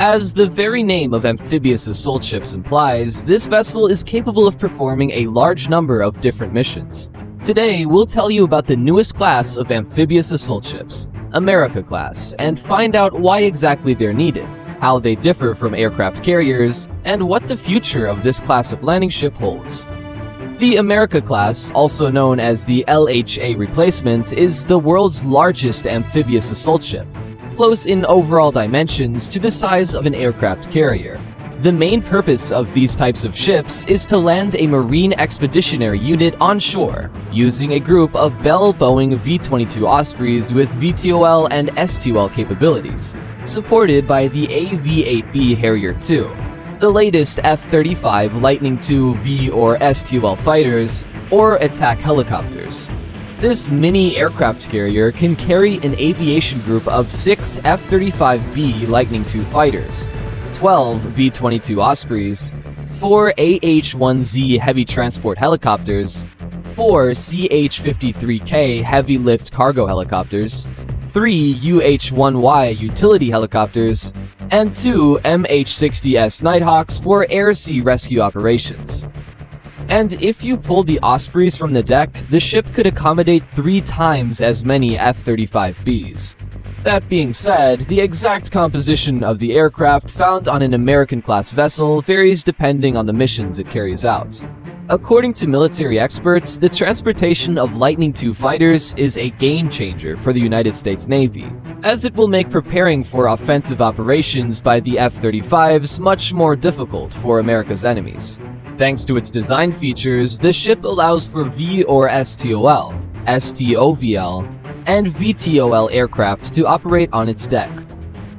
As the very name of Amphibious assault ships implies, this vessel is capable of performing a large number of different missions. Today, we'll tell you about the newest class of amphibious assault ships, America class, and find out why exactly they're needed, how they differ from aircraft carriers, and what the future of this class of landing ship holds. The America class, also known as the LHA replacement, is the world's largest amphibious assault ship, close in overall dimensions to the size of an aircraft carrier. The main purpose of these types of ships is to land a marine expeditionary unit on shore, using a group of Bell Boeing V-22 Ospreys with VTOL and STOL capabilities, supported by the AV-8B Harrier II, the latest F-35 Lightning II V or STOL fighters, or attack helicopters. This mini aircraft carrier can carry an aviation group of 6 F-35B Lightning II fighters, 12 V-22 Ospreys, 4 AH-1Z heavy transport helicopters, 4 CH-53K heavy lift cargo helicopters, 3 UH-1Y utility helicopters, and 2 MH-60S Nighthawks for air-sea rescue operations. And if you pulled the Ospreys from the deck, the ship could accommodate 3 times as many F-35Bs. That being said, the exact composition of the aircraft found on an American-class vessel varies depending on the missions it carries out. According to military experts, the transportation of Lightning II fighters is a game-changer for the United States Navy, as it will make preparing for offensive operations by the F-35s much more difficult for America's enemies. Thanks to its design features, the ship allows for V or STOL, STOVL, and VTOL aircraft to operate on its deck.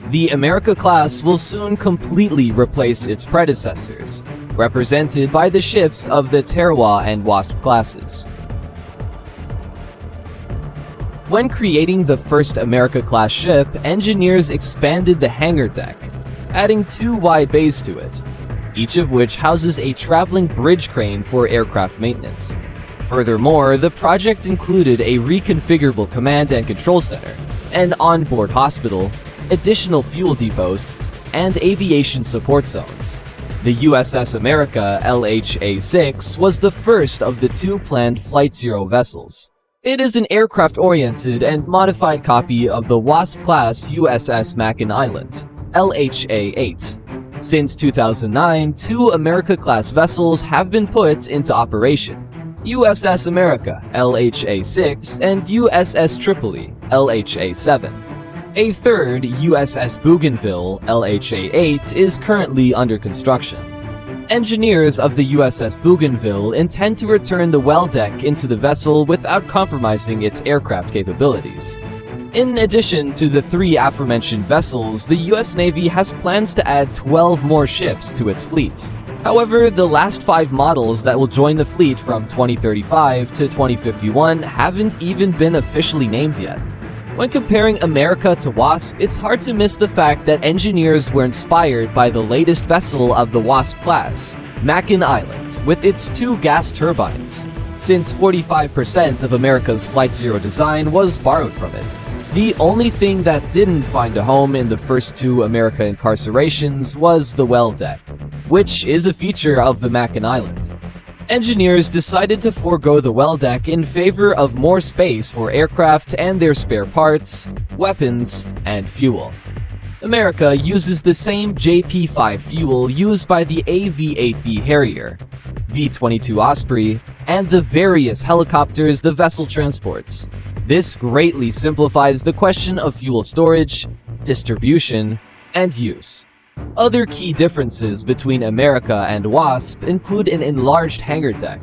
The America class will soon completely replace its predecessors, represented by the ships of the Terroir and Wasp classes. When creating the first America-class ship, engineers expanded the hangar deck, adding 2 wide bays to it, each of which houses a traveling bridge crane for aircraft maintenance. Furthermore, the project included a reconfigurable command and control center, an onboard hospital, additional fuel depots, and aviation support zones. The USS America LHA-6 was the first of the 2 planned Flight Zero vessels. It is an aircraft-oriented and modified copy of the Wasp-class USS Mackinac Island, LHA-8. Since 2009, 2 America-class vessels have been put into operation: USS America, LHA-6, and USS Tripoli, LHA-7. A third, USS Bougainville, LHA-8, is currently under construction. Engineers of the USS Bougainville intend to return the well deck into the vessel without compromising its aircraft capabilities. In addition to the 3 aforementioned vessels, the US Navy has plans to add 12 more ships to its fleet. However, the last 5 models that will join the fleet from 2035 to 2051 haven't even been officially named yet. When comparing America to Wasp, it's hard to miss the fact that engineers were inspired by the latest vessel of the Wasp class, Mackinac Island, with its 2 gas turbines, since 45% of America's Flight Zero design was borrowed from it. The only thing that didn't find a home in the first 2 America incarcerations was the well deck, which is a feature of the Mackinac Island. Engineers decided to forego the well deck in favor of more space for aircraft and their spare parts, weapons, and fuel. America uses the same JP-5 fuel used by the AV-8B Harrier, V-22 Osprey, and the various helicopters the vessel transports. This greatly simplifies the question of fuel storage, distribution, and use. Other key differences between America and Wasp include an enlarged hangar deck,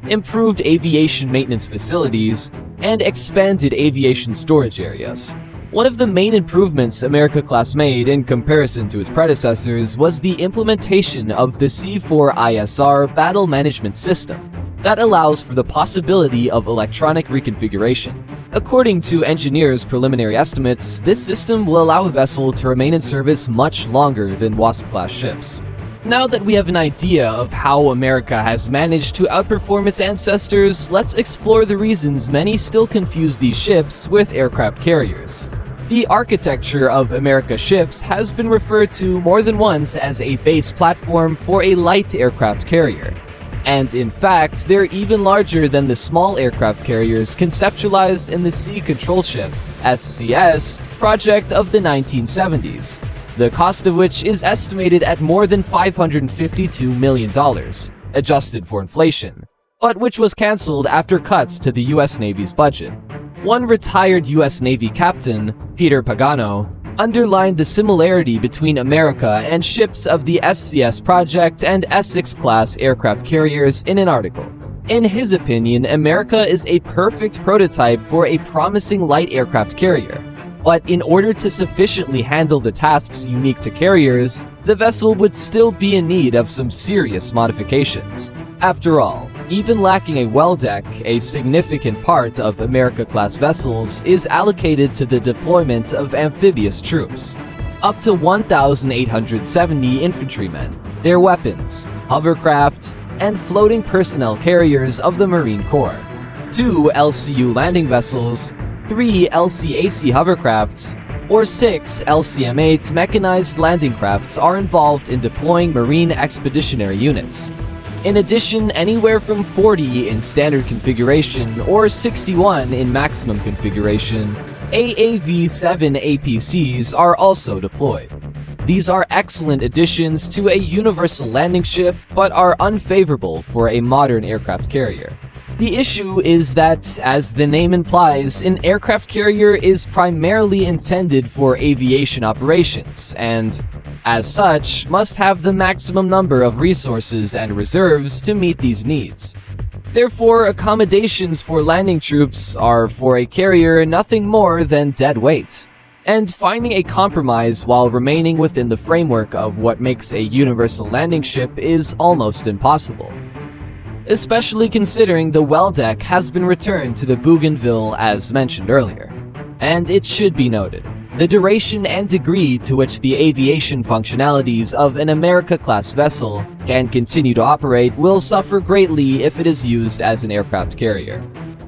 improved aviation maintenance facilities, and expanded aviation storage areas. One of the main improvements America class made in comparison to its predecessors was the implementation of the C4ISR battle management system that allows for the possibility of electronic reconfiguration. According to engineers' preliminary estimates, this system will allow a vessel to remain in service much longer than Wasp-class ships. Now that we have an idea of how America has managed to outperform its ancestors, let's explore the reasons many still confuse these ships with aircraft carriers. The architecture of America ships has been referred to more than once as a base platform for a light aircraft carrier. And in fact, they're even larger than the small aircraft carriers conceptualized in the Sea Control Ship (SCS) project of the 1970s, the cost of which is estimated at more than $552 million, adjusted for inflation, but which was cancelled after cuts to the US Navy's budget. One retired US Navy captain, Peter Pagano, underlined the similarity between America and ships of the SCS project and Essex-class aircraft carriers in an article. In his opinion, America is a perfect prototype for a promising light aircraft carrier. But in order to sufficiently handle the tasks unique to carriers, the vessel would still be in need of some serious modifications. After all, even lacking a well deck, a significant part of America-class vessels is allocated to the deployment of amphibious troops. Up to 1,870 infantrymen, their weapons, hovercraft, and floating personnel carriers of the Marine Corps, 2 LCU landing vessels, 3 LCAC hovercrafts, or 6 LCM-8 mechanized landing crafts are involved in deploying Marine expeditionary units. In addition, anywhere from 40 in standard configuration or 61 in maximum configuration, AAV-7 APCs are also deployed. These are excellent additions to a universal landing ship, but are unfavorable for a modern aircraft carrier. The issue is that, as the name implies, an aircraft carrier is primarily intended for aviation operations, and, as such, must have the maximum number of resources and reserves to meet these needs. Therefore, accommodations for landing troops are, for a carrier, nothing more than dead weight. And finding a compromise while remaining within the framework of what makes a universal landing ship is almost impossible. Especially considering the well deck has been returned to the Bougainville as mentioned earlier. And it should be noted, the duration and degree to which the aviation functionalities of an America-class vessel can continue to operate will suffer greatly if it is used as an aircraft carrier.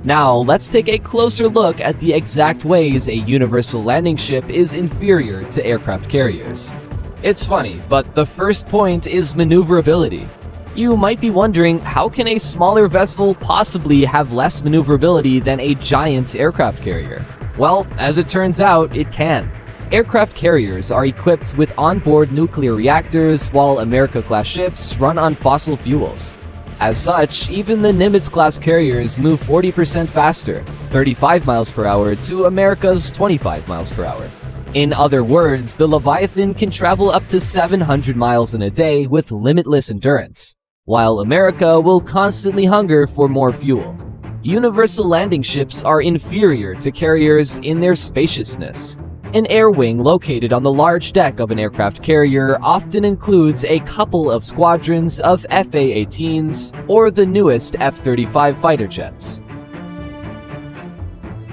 Now, let's take a closer look at the exact ways a universal landing ship is inferior to aircraft carriers. It's funny, but the first point is maneuverability. You might be wondering, how can a smaller vessel possibly have less maneuverability than a giant aircraft carrier? Well, as it turns out, it can. Aircraft carriers are equipped with onboard nuclear reactors, while America-class ships run on fossil fuels. As such, even the Nimitz-class carriers move 40% faster, 35 miles per hour, to America's 25 miles per hour. In other words, the Leviathan can travel up to 700 miles in a day with limitless endurance, while America will constantly hunger for more fuel. Universal landing ships are inferior to carriers in their spaciousness. An air wing located on the large deck of an aircraft carrier often includes a couple of squadrons of FA-18s or the newest F-35 fighter jets,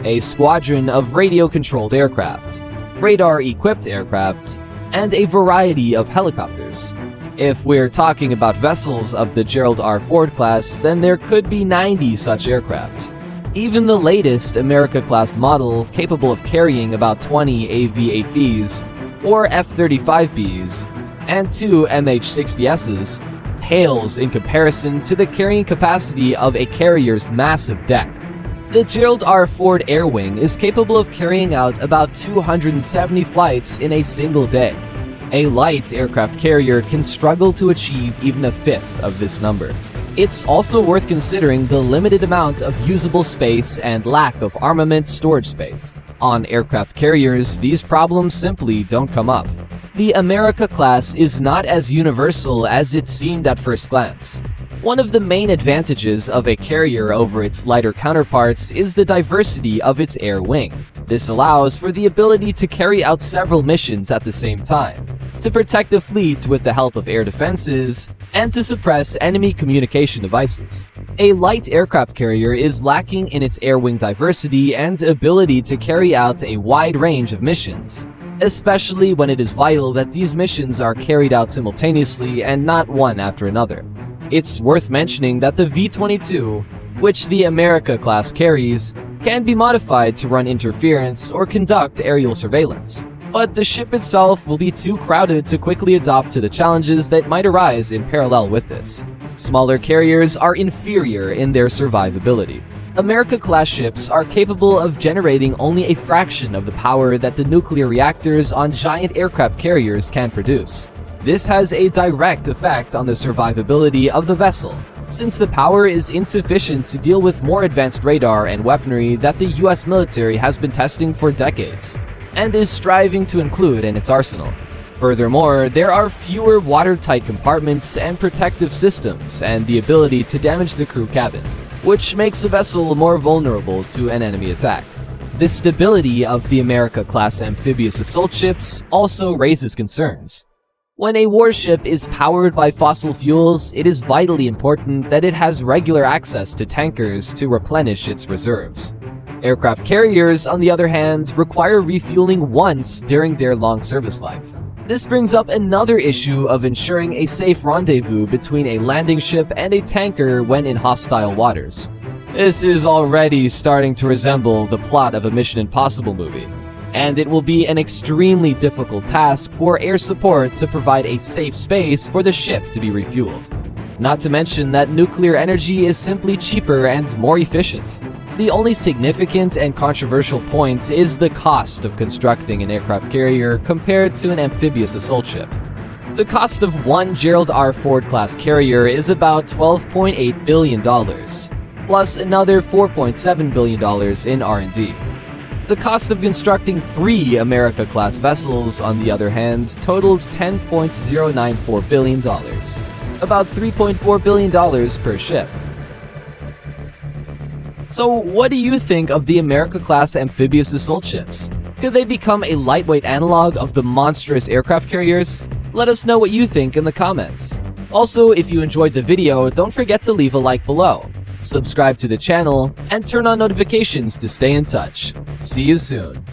a squadron of radio-controlled aircraft, radar-equipped aircraft, and a variety of helicopters. If we're talking about vessels of the Gerald R. Ford class, then there could be 90 such aircraft. Even the latest America-class model, capable of carrying about 20 AV-8Bs or F-35Bs and 2 MH-60Ss, pales in comparison to the carrying capacity of a carrier's massive deck. The Gerald R. Ford Air Wing is capable of carrying out about 270 flights in a single day. A light aircraft carrier can struggle to achieve even a fifth of this number. It's also worth considering the limited amount of usable space and lack of armament storage space. On aircraft carriers, these problems simply don't come up. The America class is not as universal as it seemed at first glance. One of the main advantages of a carrier over its lighter counterparts is the diversity of its air wing. This allows for the ability to carry out several missions at the same time, to protect the fleet with the help of air defenses, and to suppress enemy communication devices. A light aircraft carrier is lacking in its air wing diversity and ability to carry out a wide range of missions, especially when it is vital that these missions are carried out simultaneously and not one after another. It's worth mentioning that the V-22, which the America class carries, can be modified to run interference or conduct aerial surveillance. But the ship itself will be too crowded to quickly adapt to the challenges that might arise in parallel with this. Smaller carriers are inferior in their survivability. America-class ships are capable of generating only a fraction of the power that the nuclear reactors on giant aircraft carriers can produce. This has a direct effect on the survivability of the vessel, since the power is insufficient to deal with more advanced radar and weaponry that the US military has been testing for decades, and is striving to include in its arsenal. Furthermore, there are fewer watertight compartments and protective systems, and the ability to damage the crew cabin, which makes the vessel more vulnerable to an enemy attack. The stability of the America-class amphibious assault ships also raises concerns. When a warship is powered by fossil fuels, it is vitally important that it has regular access to tankers to replenish its reserves. Aircraft carriers, on the other hand, require refueling once during their long service life. This brings up another issue of ensuring a safe rendezvous between a landing ship and a tanker when in hostile waters. This is already starting to resemble the plot of a Mission Impossible movie, and it will be an extremely difficult task for air support to provide a safe space for the ship to be refueled. Not to mention that nuclear energy is simply cheaper and more efficient. The only significant and controversial point is the cost of constructing an aircraft carrier compared to an amphibious assault ship. The cost of one Gerald R. Ford-class carrier is about $12.8 billion, plus another $4.7 billion in R&D. The cost of constructing 3 America-class vessels, on the other hand, totaled $10.094 billion, about $3.4 billion per ship. So what do you think of the America-class amphibious assault ships? Could they become a lightweight analog of the monstrous aircraft carriers? Let us know what you think in the comments. Also, if you enjoyed the video, don't forget to leave a like below, subscribe to the channel, and turn on notifications to stay in touch. See you soon.